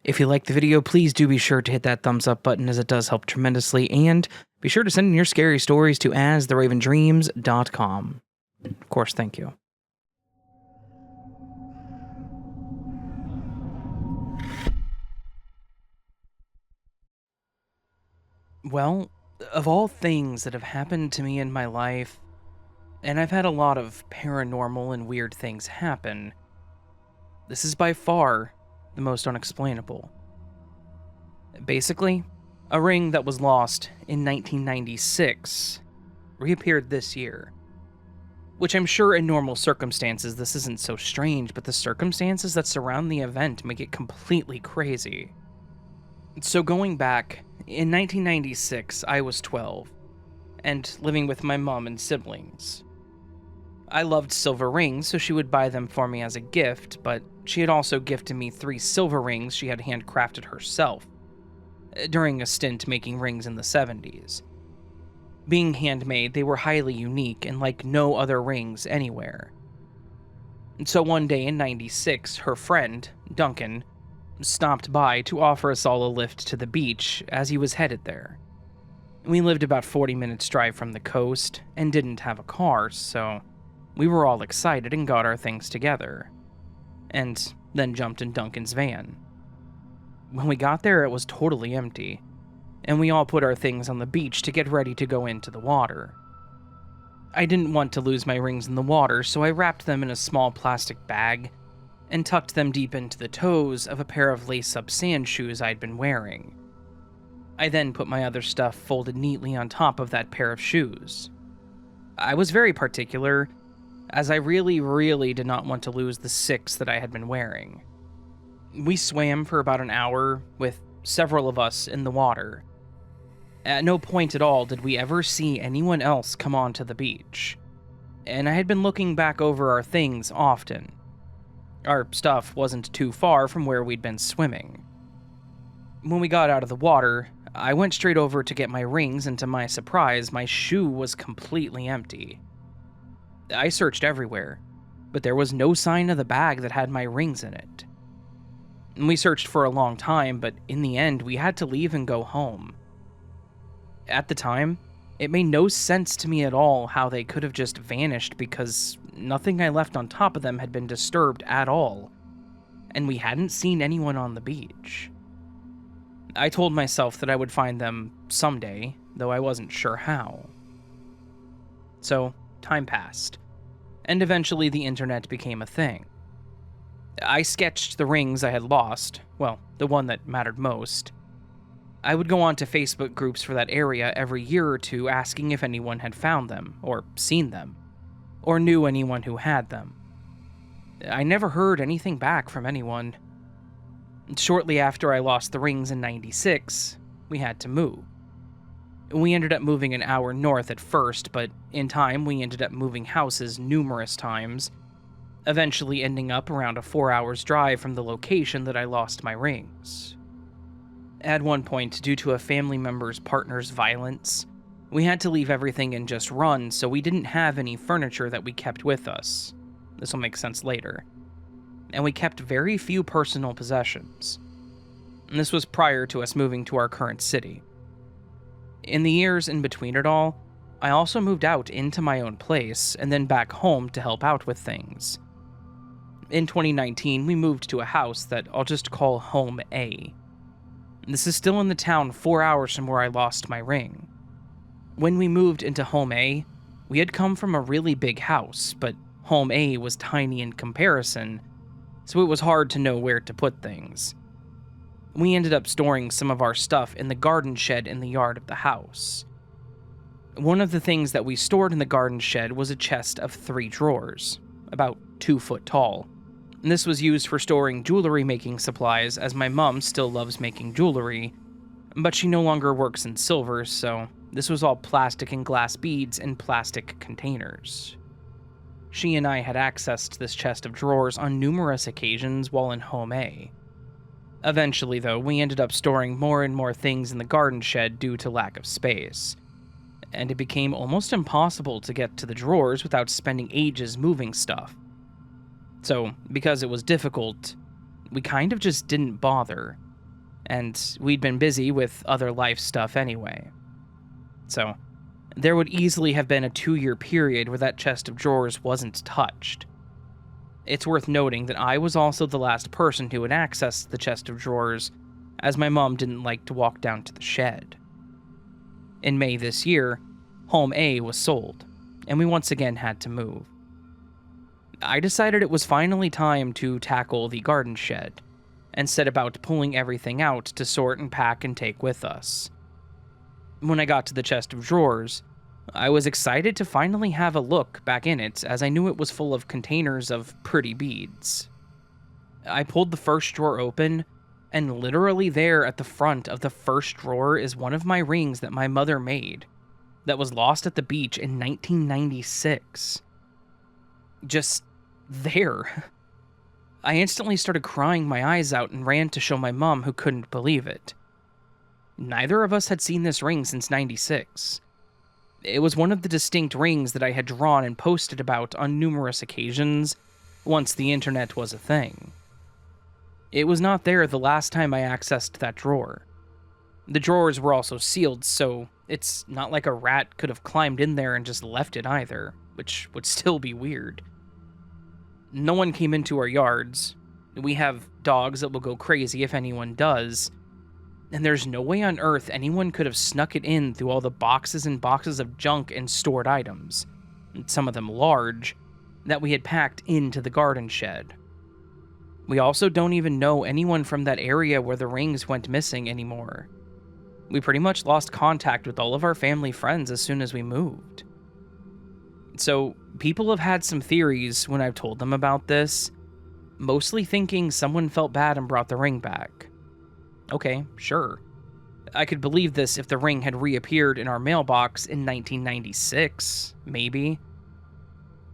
If you liked the video, please do be sure to hit that thumbs up button as it does help tremendously, and be sure to send in your scary stories to astheravendreams.com. Of course, thank you. Well, of all things that have happened to me in my life, and I've had a lot of paranormal and weird things happen, this is by far the most unexplainable. Basically, a ring that was lost in 1996 reappeared this year. Which I'm sure in normal circumstances this isn't so strange, but the circumstances that surround the event make it completely crazy. So going back, in 1996 I was 12, and living with my mom and siblings. I loved silver rings, so she would buy them for me as a gift, but she had also gifted me 3 silver rings she had handcrafted herself, during a stint making rings in the 70s. Being handmade, they were highly unique and like no other rings anywhere. And so one day in 96, her friend, Duncan, stopped by to offer us all a lift to the beach as he was headed there. We lived about 40 minutes drive from the coast and didn't have a car, so we were all excited and got our things together, and then jumped in Duncan's van. When we got there, it was totally empty, and we all put our things on the beach to get ready to go into the water. I didn't want to lose my rings in the water, so I wrapped them in a small plastic bag and tucked them deep into the toes of a pair of lace-up sand shoes I'd been wearing. I then put my other stuff folded neatly on top of that pair of shoes. I was very particular, as I really did not want to lose the 6 that I had been wearing. We swam for about an hour, with several of us in the water. At no point at all did we ever see anyone else come onto the beach, and I had been looking back over our things often. Our stuff wasn't too far from where we'd been swimming. When we got out of the water, I went straight over to get my rings, and to my surprise, my shoe was completely empty. I searched everywhere, but there was no sign of the bag that had my rings in it. We searched for a long time, but in the end, we had to leave and go home. At the time, it made no sense to me at all how they could have just vanished, because nothing I left on top of them had been disturbed at all, and we hadn't seen anyone on the beach. I told myself that I would find them someday, though I wasn't sure how. So, time passed, and eventually the internet became a thing. I sketched the rings I had lost, well, the one that mattered most. I would go on to Facebook groups for that area every year or two asking if anyone had found them, or seen them, or knew anyone who had them. I never heard anything back from anyone. Shortly after I lost the rings in 96, we had to move. We ended up moving an hour north at first, but in time we ended up moving houses numerous times, eventually ending up around a 4 hours drive from the location that I lost my rings. At one point, due to a family member's partner's violence, we had to leave everything and just run, so we didn't have any furniture that we kept with us. This will make sense later. And we kept very few personal possessions. And this was prior to us moving to our current city. In the years in between it all, I also moved out into my own place and then back home to help out with things. In 2019, we moved to a house that I'll just call Home A. This is still in the town 4 hours from where I lost my ring. When we moved into Home A, we had come from a really big house, but Home A was tiny in comparison, so it was hard to know where to put things. We ended up storing some of our stuff in the garden shed in the yard of the house. One of the things that we stored in the garden shed was a chest of 3 drawers, about 2 foot tall. And this was used for storing jewelry making supplies, as my mom still loves making jewelry, but she no longer works in silver, so this was all plastic and glass beads in plastic containers. She and I had accessed this chest of drawers on numerous occasions while in Home A. Eventually, though, we ended up storing more and more things in the garden shed due to lack of space, and it became almost impossible to get to the drawers without spending ages moving stuff. So, because it was difficult, we kind of just didn't bother. and we'd been busy with other life stuff anyway. So, there would easily have been a 2-year period where that chest of drawers wasn't touched. It's worth noting that I was also the last person who had access to the chest of drawers, as my mom didn't like to walk down to the shed. In May this year, Home A was sold, and we once again had to move. I decided it was finally time to tackle the garden shed, and set about pulling everything out to sort and pack and take with us. When I got to the chest of drawers, I was excited to finally have a look back in it, as I knew it was full of containers of pretty beads. I pulled the first drawer open, and literally there at the front of the first drawer is one of my rings that my mother made, that was lost at the beach in 1996. Just there. I instantly started crying my eyes out and ran to show my mom, who couldn't believe it. Neither of us had seen this ring since '96. It was one of the distinct rings that I had drawn and posted about on numerous occasions, once the internet was a thing. It was not there the last time I accessed that drawer. The drawers were also sealed, so it's not like a rat could have climbed in there and just left it either, which would still be weird. No one came into our yards. We have dogs that will go crazy if anyone does, and there's no way on earth anyone could have snuck it in through all the boxes and boxes of junk and stored items, some of them large, that we had packed into the garden shed. We also don't even know anyone from that area where the rings went missing anymore. We pretty much lost contact with all of our family friends as soon as we moved. So, people have had some theories when I've told them about this, mostly thinking someone felt bad and brought the ring back. Okay, sure. I could believe this if the ring had reappeared in our mailbox in 1996, maybe.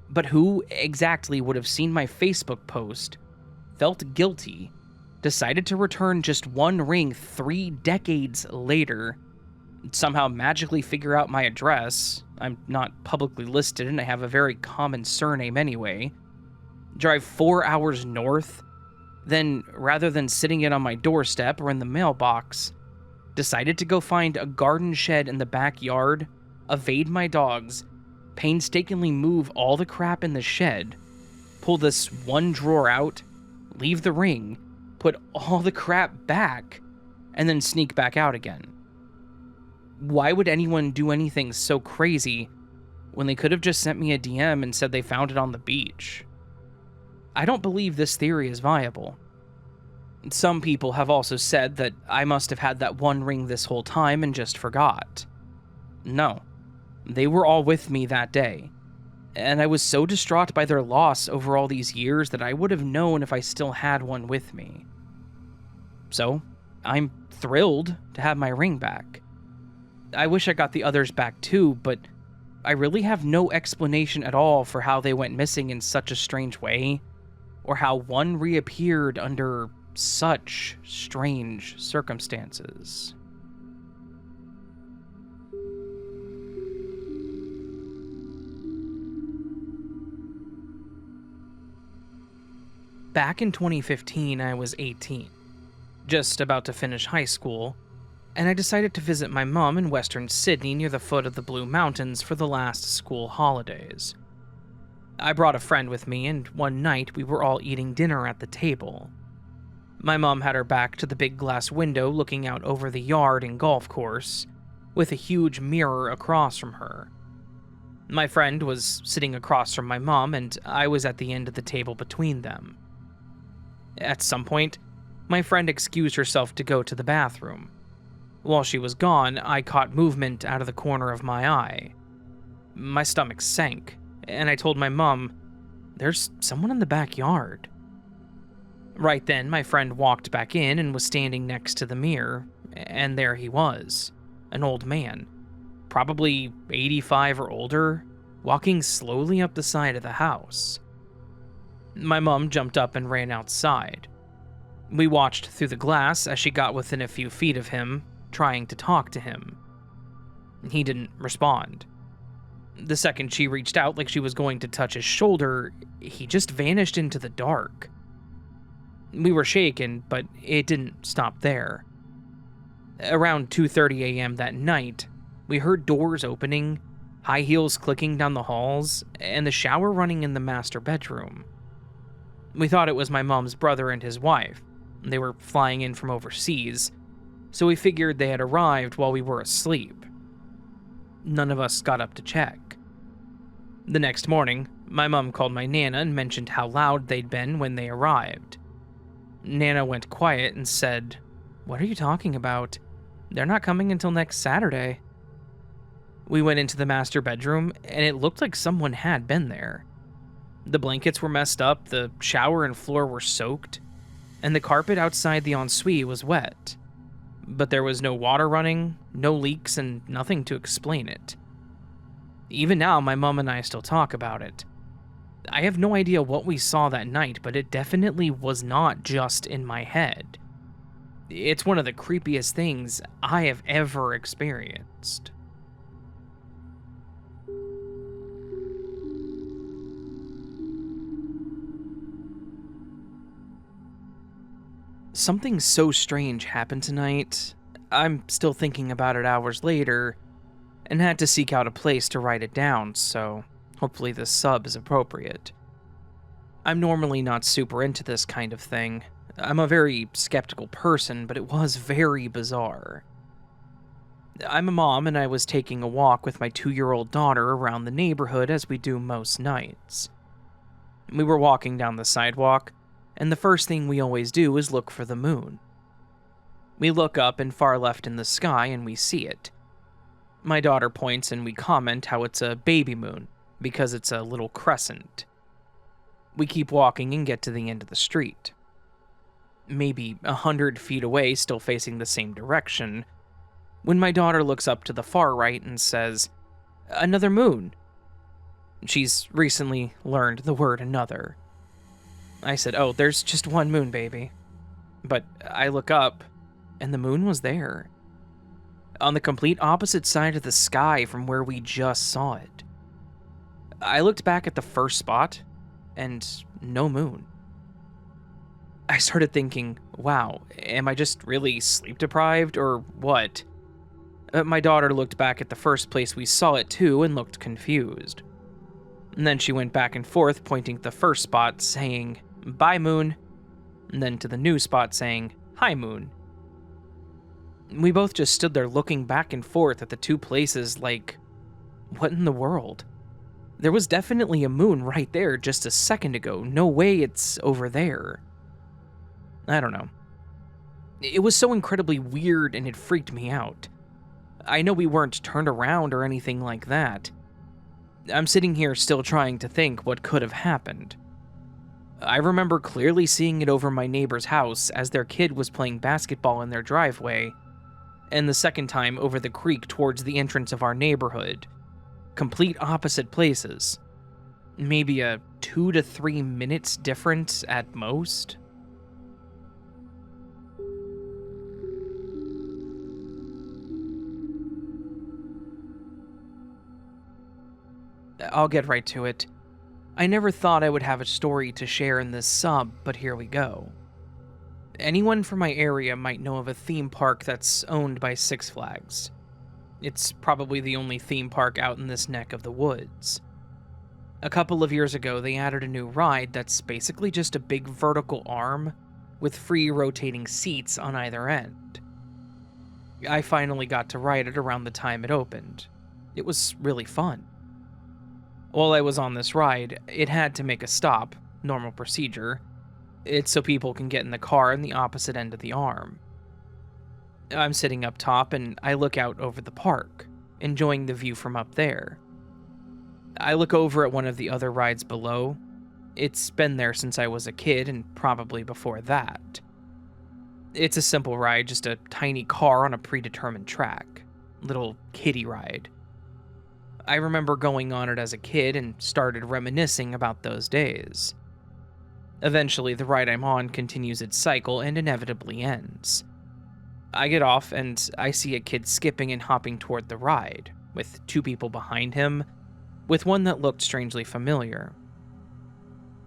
But who exactly would have seen my Facebook post, felt guilty, decided to return just one ring 3 decades later, somehow magically figure out my address, I'm not publicly listed and I have a very common surname anyway, drive 4 hours north, then rather than sitting it on my doorstep or in the mailbox, decided to go find a garden shed in the backyard, evade my dogs, painstakingly move all the crap in the shed, pull this one drawer out, leave the ring, put all the crap back, and then sneak back out again. Why would anyone do anything so crazy when they could have just sent me a DM and said they found it on the beach? I don't believe this theory is viable. Some people have also said that I must have had that one ring this whole time and just forgot. No, they were all with me that day, and I was so distraught by their loss over all these years that I would have known if I still had one with me. So, I'm thrilled to have my ring back. I wish I got the others back too, but I really have no explanation at all for how they went missing in such a strange way, or how one reappeared under such strange circumstances. Back in 2015, I was 18, just about to finish high school, and I decided to visit my mom in western Sydney near the foot of the Blue Mountains for the last school holidays. I brought a friend with me, and one night we were all eating dinner at the table. My mom had her back to the big glass window looking out over the yard and golf course, with a huge mirror across from her. My friend was sitting across from my mom, and I was at the end of the table between them. At some point, my friend excused herself to go to the bathroom. While she was gone, I caught movement out of the corner of my eye. My stomach sank, and I told my mom, "There's someone in the backyard." Right then, my friend walked back in and was standing next to the mirror, and there he was, an old man, probably 85 or older, walking slowly up the side of the house. My mom jumped up and ran outside. We watched through the glass as she got within a few feet of him, trying to talk to him. He didn't respond. The second she reached out like she was going to touch his shoulder, he just vanished into the dark. We were shaken, but it didn't stop there. Around 2:30 a.m. that night, we heard doors opening, high heels clicking down the halls, and the shower running in the master bedroom. We thought it was my mom's brother and his wife. They were flying in from overseas, so we figured they had arrived while we were asleep. None of us got up to check. The next morning, my mom called my Nana and mentioned how loud they'd been when they arrived. Nana went quiet and said, "What are you talking about? They're not coming until next Saturday." We went into the master bedroom, and it looked like someone had been there. The blankets were messed up, the shower and floor were soaked, and the carpet outside the ensuite was wet. But there was no water running, no leaks, and nothing to explain it. Even now, my mom and I still talk about it. I have no idea what we saw that night, but it definitely was not just in my head. It's one of the creepiest things I have ever experienced. Something so strange happened tonight. I'm still thinking about it hours later, and had to seek out a place to write it down, so hopefully this sub is appropriate. I'm normally not super into this kind of thing. I'm a very skeptical person, but it was very bizarre. I'm a mom, and I was taking a walk with my 2-year-old daughter around the neighborhood as we do most nights. We were walking down the sidewalk, and the first thing we always do is look for the moon. We look up and far left in the sky, and we see it. My daughter points, and we comment how it's a baby moon, because it's a little crescent. We keep walking and get to the end of the street. Maybe 100 feet away, still facing the same direction, when my daughter looks up to the far right and says, "Another moon." She's recently learned the word another. I said, "Oh, there's just one moon, baby." But I look up, and the moon was there. On the complete opposite side of the sky from where we just saw it. I looked back at the first spot, and no moon. I started thinking, wow, am I just really sleep deprived, or what? My daughter looked back at the first place we saw it too and looked confused. And then she went back and forth, pointing to the first spot, saying, "Bye, moon," and then to the new spot saying, "Hi, moon." We both just stood there looking back and forth at the two places like, what in the world? There was definitely a moon right there just a second ago. No way it's over there. I don't know. It was so incredibly weird and it freaked me out. I know we weren't turned around or anything like that. I'm sitting here still trying to think what could have happened. I remember clearly seeing it over my neighbor's house as their kid was playing basketball in their driveway, and the second time over the creek towards the entrance of our neighborhood. Complete opposite places. Maybe a 2 to 3 minutes difference at most. I'll get right to it. I never thought I would have a story to share in this sub, but here we go. Anyone from my area might know of a theme park that's owned by Six Flags. It's probably the only theme park out in this neck of the woods. A couple of years ago, they added a new ride that's basically just a big vertical arm with free rotating seats on either end. I finally got to ride it around the time it opened. It was really fun. While I was on this ride, it had to make a stop, normal procedure. It's so people can get in the car on the opposite end of the arm. I'm sitting up top and I look out over the park, enjoying the view from up there. I look over at one of the other rides below. It's been there since I was a kid and probably before that. It's a simple ride, just a tiny car on a predetermined track. Little kiddie ride. I remember going on it as a kid and started reminiscing about those days. Eventually, the ride I'm on continues its cycle and inevitably ends. I get off and I see a kid skipping and hopping toward the ride, with 2 people behind him, with one that looked strangely familiar.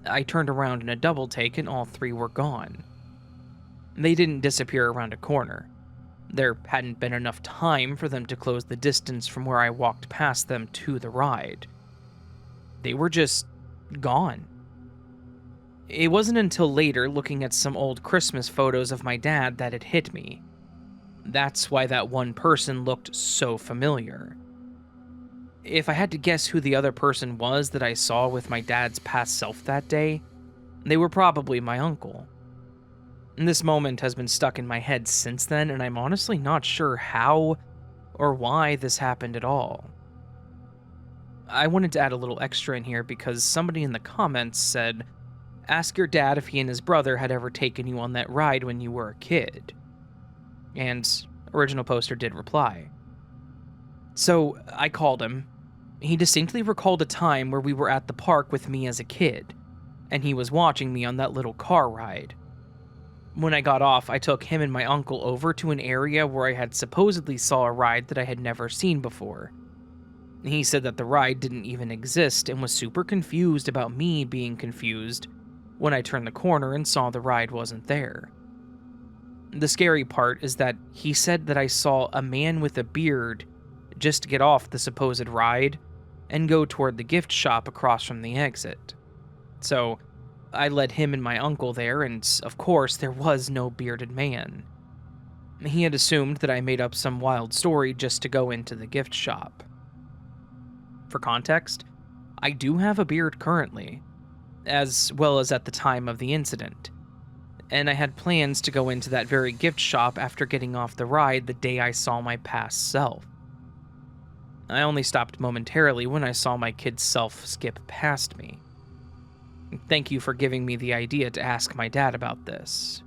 I turned around in a double take and all 3 were gone. They didn't disappear around a corner. There hadn't been enough time for them to close the distance from where I walked past them to the ride. They were just gone. It wasn't until later, looking at some old Christmas photos of my dad, that it hit me. That's why that one person looked so familiar. If I had to guess who the other person was that I saw with my dad's past self that day, they were probably my uncle. This moment has been stuck in my head since then, and I'm honestly not sure how or why this happened at all. I wanted to add a little extra in here because somebody in the comments said, "Ask your dad if he and his brother had ever taken you on that ride when you were a kid." And original poster did reply. So I called him. He distinctly recalled a time where we were at the park with me as a kid, and he was watching me on that little car ride. When I got off, I took him and my uncle over to an area where I had supposedly saw a ride that I had never seen before. He said that the ride didn't even exist and was super confused about me being confused when I turned the corner and saw the ride wasn't there. The scary part is that he said that I saw a man with a beard just get off the supposed ride and go toward the gift shop across from the exit. So I led him and my uncle there, and of course there was no bearded man. He had assumed that I made up some wild story just to go into the gift shop. For context, I do have a beard currently, as well as at the time of the incident, and I had plans to go into that very gift shop after getting off the ride the day I saw my past self. I only stopped momentarily when I saw my kid's self skip past me. Thank you for giving me the idea to ask my dad about this.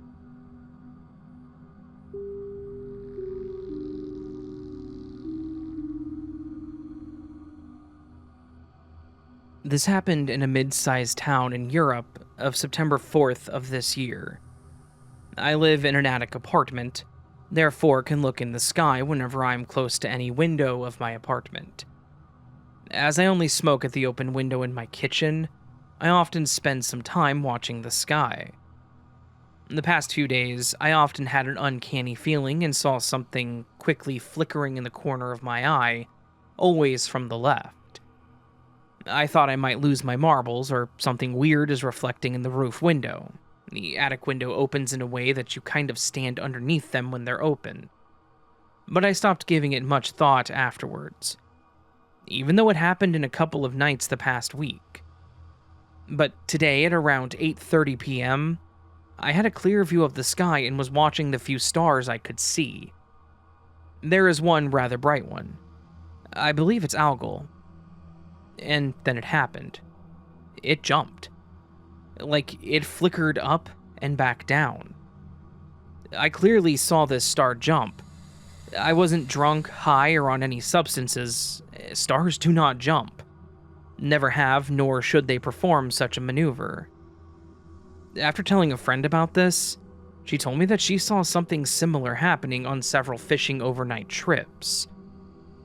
This happened in a mid-sized town in Europe of September 4th of this year. I live in an attic apartment, therefore can look in the sky whenever I'm close to any window of my apartment. As I only smoke at the open window in my kitchen, I often spend some time watching the sky. In the past few days, I often had an uncanny feeling and saw something quickly flickering in the corner of my eye, always from the left. I thought I might lose my marbles or something weird is reflecting in the roof window. The attic window opens in a way that you kind of stand underneath them when they're open. But I stopped giving it much thought afterwards, even though it happened in a couple of nights the past week. But today at around 8:30 p.m., I had a clear view of the sky and was watching the few stars I could see. There is one rather bright one. I believe it's Algol. And then it happened. It jumped. Like, it flickered up and back down. I clearly saw this star jump. I wasn't drunk, high, or on any substances. Stars do not jump. Never have, nor should they perform such a maneuver. After telling a friend about this, she told me that she saw something similar happening on several fishing overnight trips.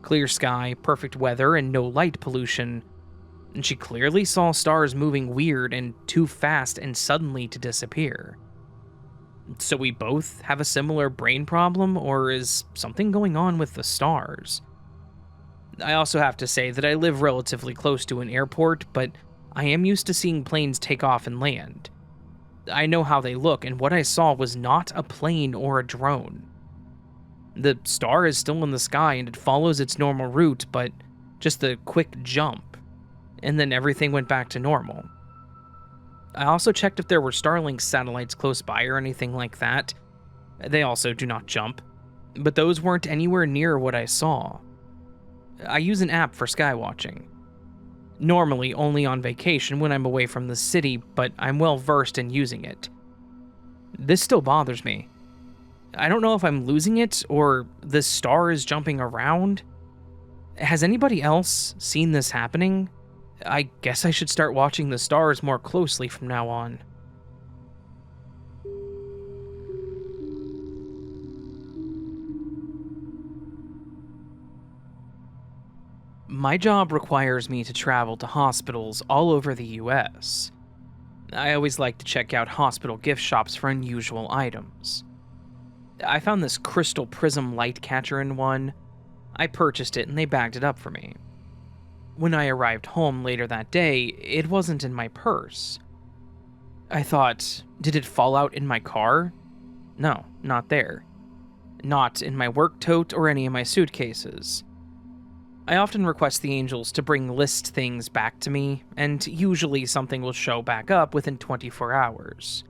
Clear sky, perfect weather, and no light pollution, and she clearly saw stars moving weird and too fast and suddenly to disappear. So we both have a similar brain problem, or is something going on with the stars? I also have to say that I live relatively close to an airport, but I am used to seeing planes take off and land. I know how they look, and what I saw was not a plane or a drone. The star is still in the sky and it follows its normal route, but just a quick jump, and then everything went back to normal. I also checked if there were Starlink satellites close by or anything like that. They also do not jump, but those weren't anywhere near what I saw. I use an app for sky watching. Normally only on vacation when I'm away from the city, but I'm well versed in using it. This still bothers me. I don't know if I'm losing it or this star is jumping around. Has anybody else seen this happening? I guess I should start watching the stars more closely from now on. My job requires me to travel to hospitals all over the US. I always like to check out hospital gift shops for unusual items. I found this crystal prism light catcher in one. I purchased it and they bagged it up for me. When I arrived home later that day, it wasn't in my purse. I thought, did it fall out in my car? No, not there. Not in my work tote or any of my suitcases. I often request the angels to bring list things back to me, and usually something will show back up within 24 hours.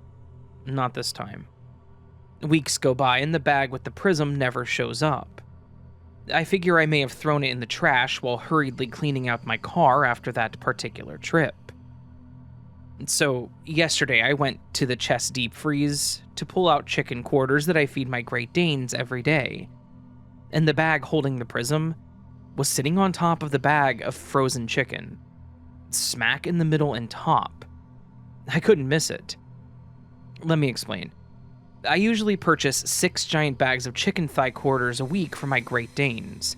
Not this time. Weeks go by and the bag with the prism never shows up. I figure I may have thrown it in the trash while hurriedly cleaning out my car after that particular trip. So, yesterday I went to the chest deep freeze to pull out chicken quarters that I feed my Great Danes every day, and the bag holding the prism was sitting on top of the bag of frozen chicken, smack in the middle and top. I couldn't miss it. Let me explain. I usually purchase 6 giant bags of chicken thigh quarters a week for my Great Danes.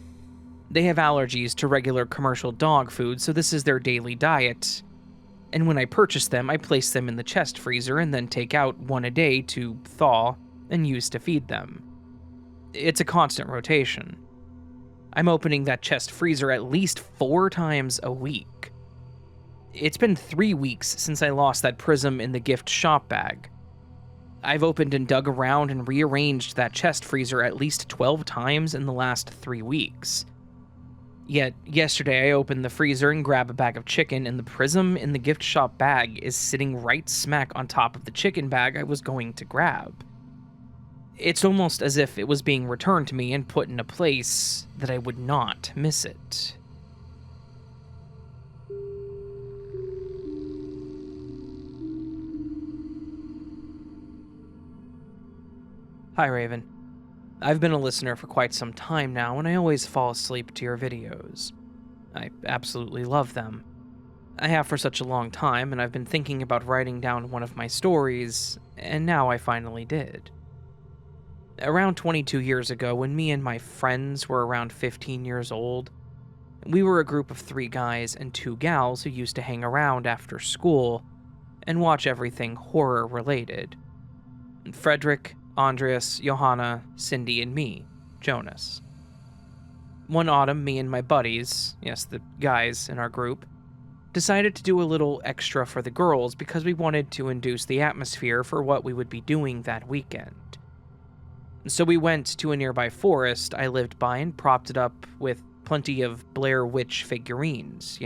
They have allergies to regular commercial dog food, so this is their daily diet. And when I purchase them, I place them in the chest freezer and then take out one a day to thaw and use to feed them. It's a constant rotation. I'm opening that chest freezer at least 4 times a week. It's been 3 weeks since I lost that prism in the gift shop bag. I've opened and dug around and rearranged that chest freezer at least 12 times in the last 3 weeks. Yet, yesterday I opened the freezer and grabbed a bag of chicken, and the prism in the gift shop bag is sitting right smack on top of the chicken bag I was going to grab. It's almost as if it was being returned to me and put in a place that I would not miss it. Hi, Raven. I've been a listener for quite some time now, and I always fall asleep to your videos. I absolutely love them. I have for such a long time, and I've been thinking about writing down one of my stories, and now I finally did. Around 22 years ago, when me and my friends were around 15 years old, we were a group of 3 guys and 2 gals who used to hang around after school and watch everything horror-related. Frederick, Andreas, Johanna, Cindy, and me, Jonas. One autumn, me and my buddies, yes, the guys in our group, decided to do a little extra for the girls because we wanted to induce the atmosphere for what we would be doing that weekend. So we went to a nearby forest I lived by and propped it up with plenty of Blair Witch figurines,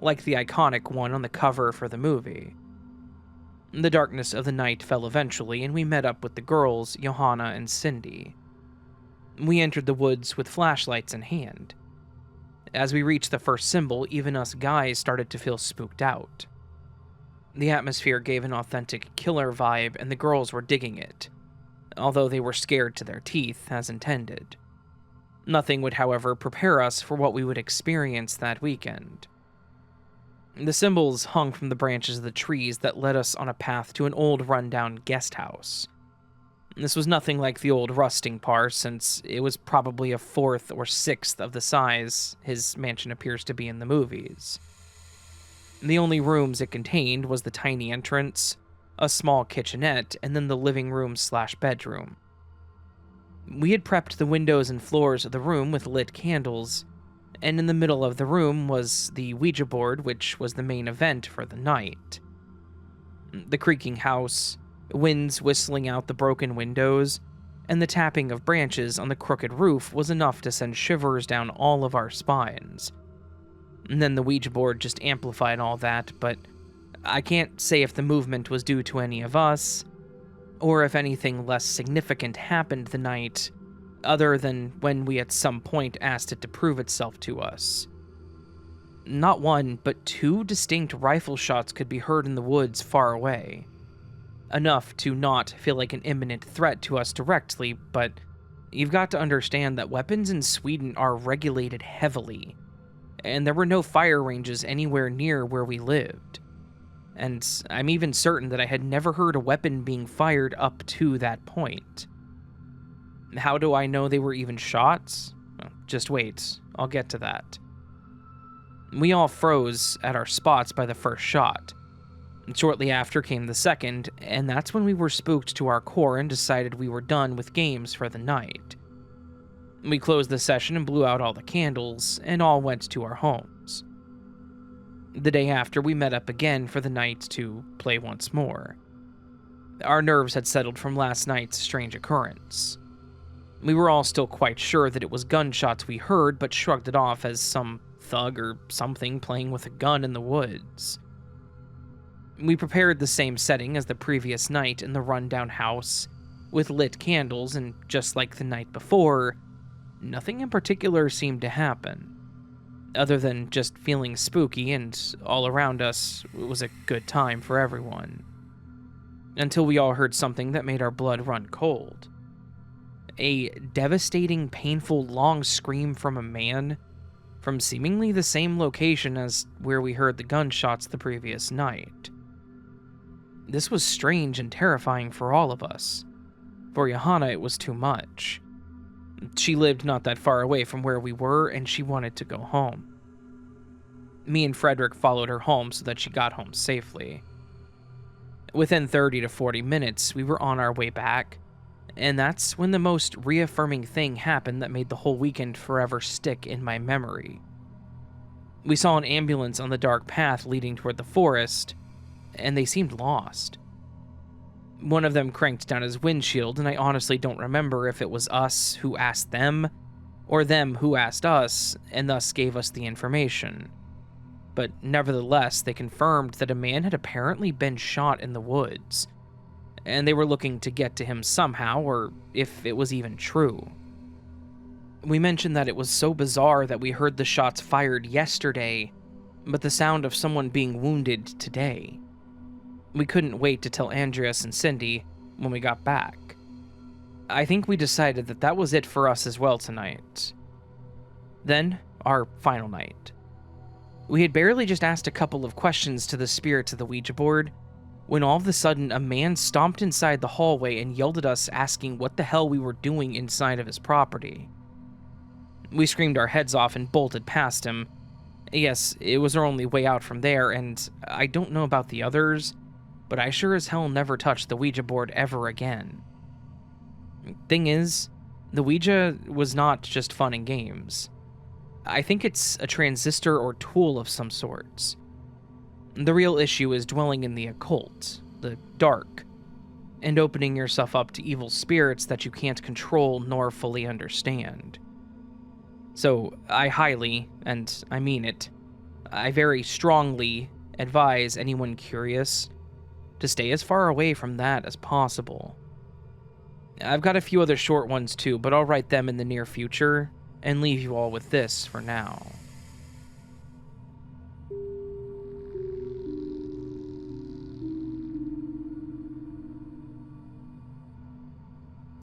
like the iconic one on the cover for the movie. The darkness of the night fell eventually, and we met up with the girls, Johanna and Cindy. We entered the woods with flashlights in hand. As we reached the first symbol, even us guys started to feel spooked out. The atmosphere gave an authentic killer vibe, and the girls were digging it, although they were scared to their teeth, as intended. Nothing would, however, prepare us for what we would experience that weekend. The symbols hung from the branches of the trees that led us on a path to an old rundown guest house. This was nothing like the old rusting part, since it was probably a 4th or 6th of the size his mansion appears to be in the movies. The only rooms it contained was the tiny entrance, a small kitchenette, and then the living room/bedroom. We had prepped the windows and floors of the room with lit candles, and in the middle of the room was the Ouija board, which was the main event for the night. The creaking house, winds whistling out the broken windows, and the tapping of branches on the crooked roof was enough to send shivers down all of our spines. And then the Ouija board just amplified all that, but I can't say if the movement was due to any of us, or if anything less significant happened the night, other than when we at some point asked it to prove itself to us. Not 1, but 2 distinct rifle shots could be heard in the woods far away. Enough to not feel like an imminent threat to us directly, but you've got to understand that weapons in Sweden are regulated heavily, and there were no fire ranges anywhere near where we lived. And I'm even certain that I had never heard a weapon being fired up to that point. How do I know they were even shots? Just wait, I'll get to that. We all froze at our spots by the first shot. Shortly after came the second, and that's when we were spooked to our core and decided we were done with games for the night. We closed the session and blew out all the candles, and all went to our homes. The day after, we met up again for the night to play once more. Our nerves had settled from last night's strange occurrence. We were all still quite sure that it was gunshots we heard, but shrugged it off as some thug or something playing with a gun in the woods. We prepared the same setting as the previous night in the rundown house, with lit candles, and just like the night before, nothing in particular seemed to happen. Other than just feeling spooky, and all around us, it was a good time for everyone. Until we all heard something that made our blood run cold. A devastating, painful, long scream from a man from seemingly the same location as where we heard the gunshots the previous night. This was strange and terrifying for all of us. For Johanna, it was too much. She lived not that far away from where we were, and she wanted to go home. Me and Frederick followed her home so that she got home safely. Within 30 to 40 minutes, we were on our way back, and that's when the most reaffirming thing happened that made the whole weekend forever stick in my memory. We saw an ambulance on the dark path leading toward the forest, and they seemed lost. One of them cranked down his windshield, and I honestly don't remember if it was us who asked them, or them who asked us, and thus gave us the information. But nevertheless, they confirmed that a man had apparently been shot in the woods, and they were looking to get to him somehow, or if it was even true. We mentioned that it was so bizarre that we heard the shots fired yesterday, but the sound of someone being wounded today. We couldn't wait to tell Andreas and Cindy when we got back. I think we decided that that was it for us as well tonight. Then, our final night. We had barely just asked a couple of questions to the spirits of the Ouija board, when all of a sudden a man stomped inside the hallway and yelled at us asking what the hell we were doing inside of his property. We screamed our heads off and bolted past him. Yes, it was our only way out from there, and I don't know about the others, but I sure as hell never touched the Ouija board ever again. Thing is, the Ouija was not just fun and games. I think it's a transistor or tool of some sorts. The real issue is dwelling in the occult, the dark, and opening yourself up to evil spirits that you can't control nor fully understand. So I highly, and I mean it, I very strongly advise anyone curious to stay as far away from that as possible. I've got a few other short ones too, but I'll write them in the near future and leave you all with this for now.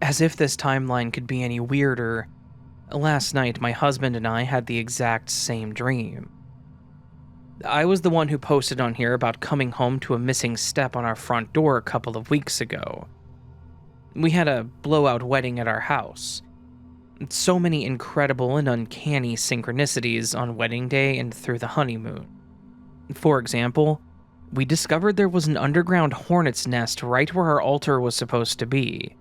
As if this timeline could be any weirder, last night my husband and I had the exact same dream. I was the one who posted on here about coming home to a missing step on our front door a couple of weeks ago. We had a blowout wedding at our house. So many incredible and uncanny synchronicities on wedding day and through the honeymoon. For example, we discovered there was an underground hornet's nest right where our altar was supposed to be.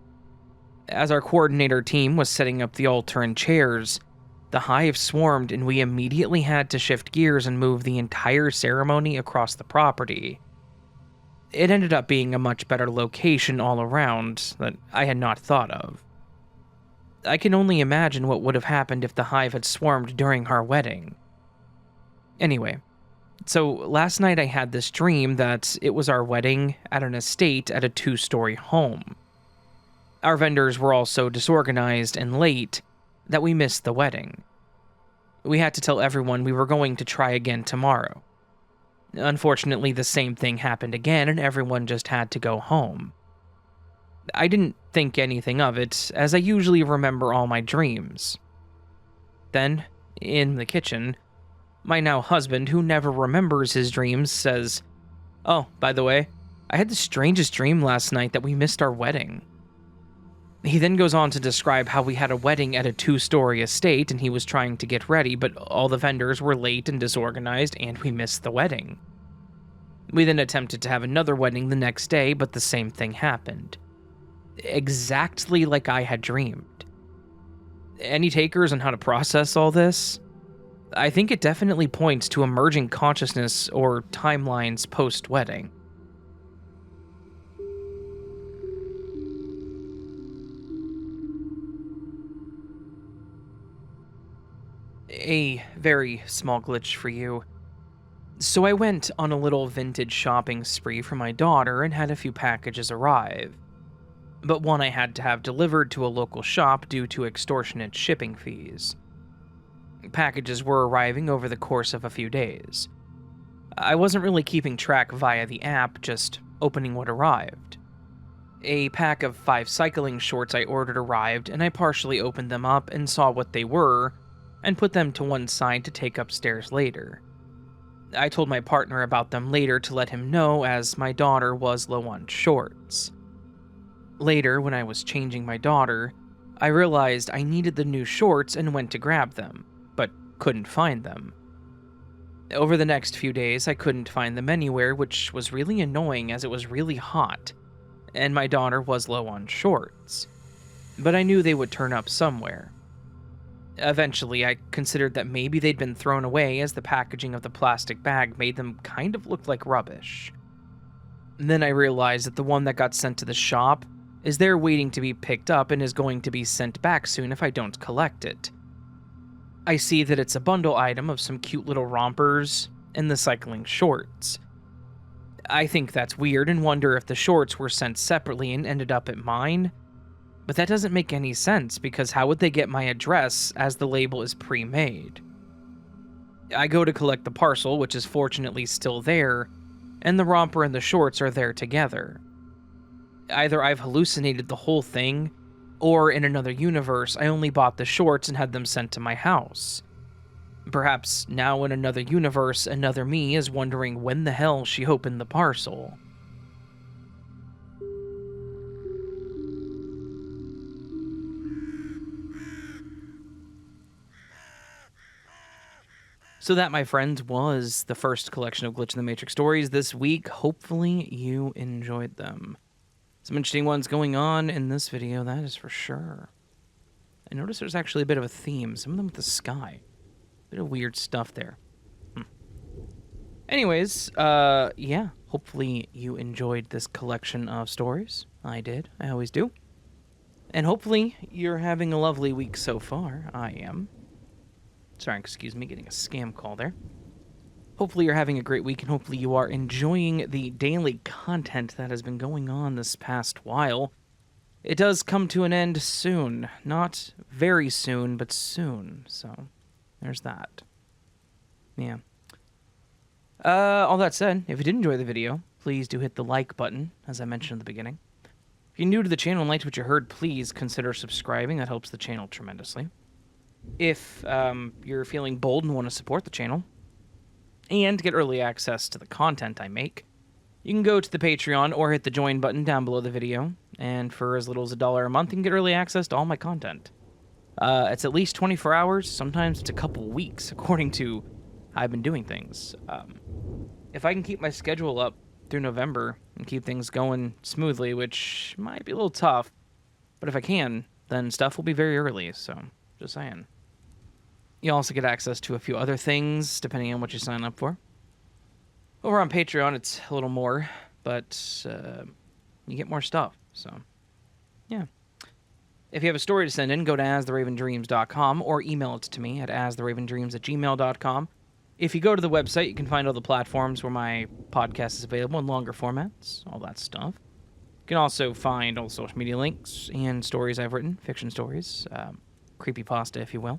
As our coordinator team was setting up the altar and chairs, the hive swarmed and we immediately had to shift gears and move the entire ceremony across the property. It ended up being a much better location all around that I had not thought of. I can only imagine what would have happened if the hive had swarmed during our wedding. Anyway, so last night I had this dream that it was our wedding at an estate at a 2-story home. Our vendors were all so disorganized and late that we missed the wedding. We had to tell everyone we were going to try again tomorrow. Unfortunately, the same thing happened again and everyone just had to go home. I didn't think anything of it, as I usually remember all my dreams. Then, in the kitchen, my now husband, who never remembers his dreams, says, "Oh, by the way, I had the strangest dream last night that we missed our wedding." He then goes on to describe how we had a wedding at a 2-story estate and he was trying to get ready, but all the vendors were late and disorganized and we missed the wedding. We then attempted to have another wedding the next day, but the same thing happened. Exactly like I had dreamed. Any takers on how to process all this? I think it definitely points to emerging consciousness or timelines post-wedding. A very small glitch for you. So I went on a little vintage shopping spree for my daughter and had a few packages arrive. But one I had to have delivered to a local shop due to extortionate shipping fees. Packages were arriving over the course of a few days. I wasn't really keeping track via the app, just opening what arrived. A pack of 5 cycling shorts I ordered arrived, and I partially opened them up and saw what they were, and put them to one side to take upstairs later. I told my partner about them later to let him know, as my daughter was low on shorts. Later, when I was changing my daughter, I realized I needed the new shorts and went to grab them, but couldn't find them. Over the next few days, I couldn't find them anywhere, which was really annoying as it was really hot, and my daughter was low on shorts. But I knew they would turn up somewhere. Eventually, I considered that maybe they'd been thrown away, as the packaging of the plastic bag made them kind of look like rubbish. Then I realized that the one that got sent to the shop is there waiting to be picked up and is going to be sent back soon if I don't collect it. I see that it's a bundle item of some cute little rompers and the cycling shorts. I think that's weird and wonder if the shorts were sent separately and ended up at mine. But that doesn't make any sense, because how would they get my address as the label is pre-made? I go to collect the parcel, which is fortunately still there, and the romper and the shorts are there together. Either I've hallucinated the whole thing, or in another universe, I only bought the shorts and had them sent to my house. Perhaps now in another universe, another me is wondering when the hell she opened the parcel. So that, my friends, was the first collection of Glitch in the Matrix stories this week. Hopefully you enjoyed them. Some interesting ones going on in this video, that is for sure. I noticed there's actually a bit of a theme, some of them with the sky. Bit of weird stuff there. Anyways, yeah, hopefully you enjoyed this collection of stories. I did, I always do. And hopefully you're having a lovely week so far. I am. Sorry, excuse me, getting a scam call there. Hopefully you're having a great week, and hopefully you are enjoying the daily content that has been going on this past while. It does come to an end soon. Not very soon, but soon. So, there's that. Yeah. All that said, if you did enjoy the video, please do hit the like button, as I mentioned at the beginning. If you're new to the channel and liked what you heard, please consider subscribing. That helps the channel tremendously. If you're feeling bold and want to support the channel, and get early access to the content I make, you can go to the Patreon or hit the join button down below the video, and for as little as $1 a month, you can get early access to all my content. It's at least 24 hours, sometimes it's a couple weeks, according to how I've been doing things. If I can keep my schedule up through November and keep things going smoothly, which might be a little tough, but if I can, then stuff will be very early, so just saying. You also get access to a few other things, depending on what you sign up for. Over on Patreon, it's a little more, but you get more stuff, so yeah. If you have a story to send in, go to astheravendreams.com or email it to me at astheravendreams@gmail.com. If you go to the website, you can find all the platforms where my podcast is available in longer formats, all that stuff. You can also find all the social media links and stories I've written, fiction stories, creepypasta, if you will.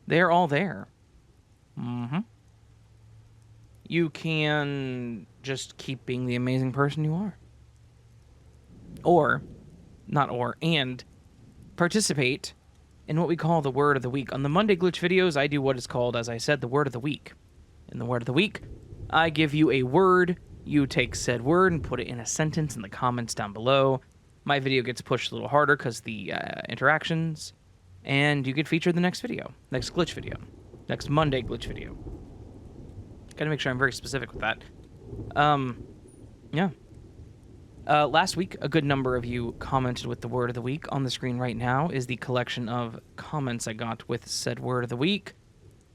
They're all there. You can just keep being the amazing person you are. And participate in what we call the Word of the Week. On the Monday Glitch videos, I do what is called, as I said, the Word of the Week. In the Word of the Week, I give you a word, you take said word and put it in a sentence in the comments down below. My video gets pushed a little harder because the interactions, and you get featured in the next video, next Glitch video, next Monday Glitch video. Gotta make sure I'm very specific with that. Yeah. Last week, a good number of you commented with the word of the week. On the screen right now is the collection of comments I got with said word of the week.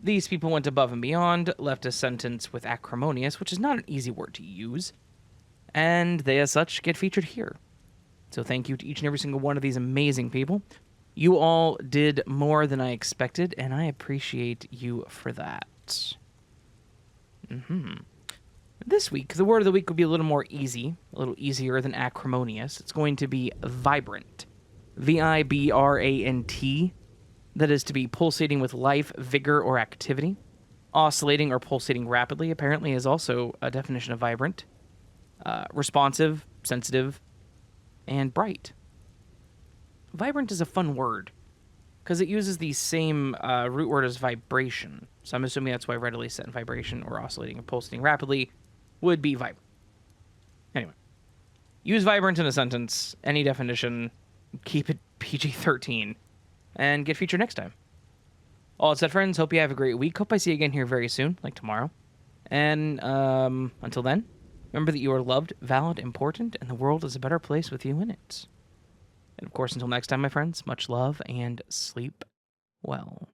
These people went above and beyond, left a sentence with acrimonious, which is not an easy word to use, and they, as such, get featured here. So thank you to each and every single one of these amazing people. You all did more than I expected, and I appreciate you for that. This week, the word of the week will be a little more easy, a little easier than acrimonious. It's going to be vibrant. Vibrant. That is to be pulsating with life, vigor, or activity. Oscillating or pulsating rapidly, apparently, is also a definition of vibrant. Responsive, sensitive, and bright. Vibrant is a fun word because it uses the same root word as vibration. So I'm assuming that's why readily set in vibration or oscillating or pulsating rapidly would be vibrant. Anyway, use vibrant in a sentence, any definition, keep it PG-13, and get featured next time. All said, friends, hope you have a great week. Hope I see you again here very soon, like tomorrow. And until then, remember that you are loved, valid, important, and the world is a better place with you in it. And of course, until next time, my friends, much love and sleep well.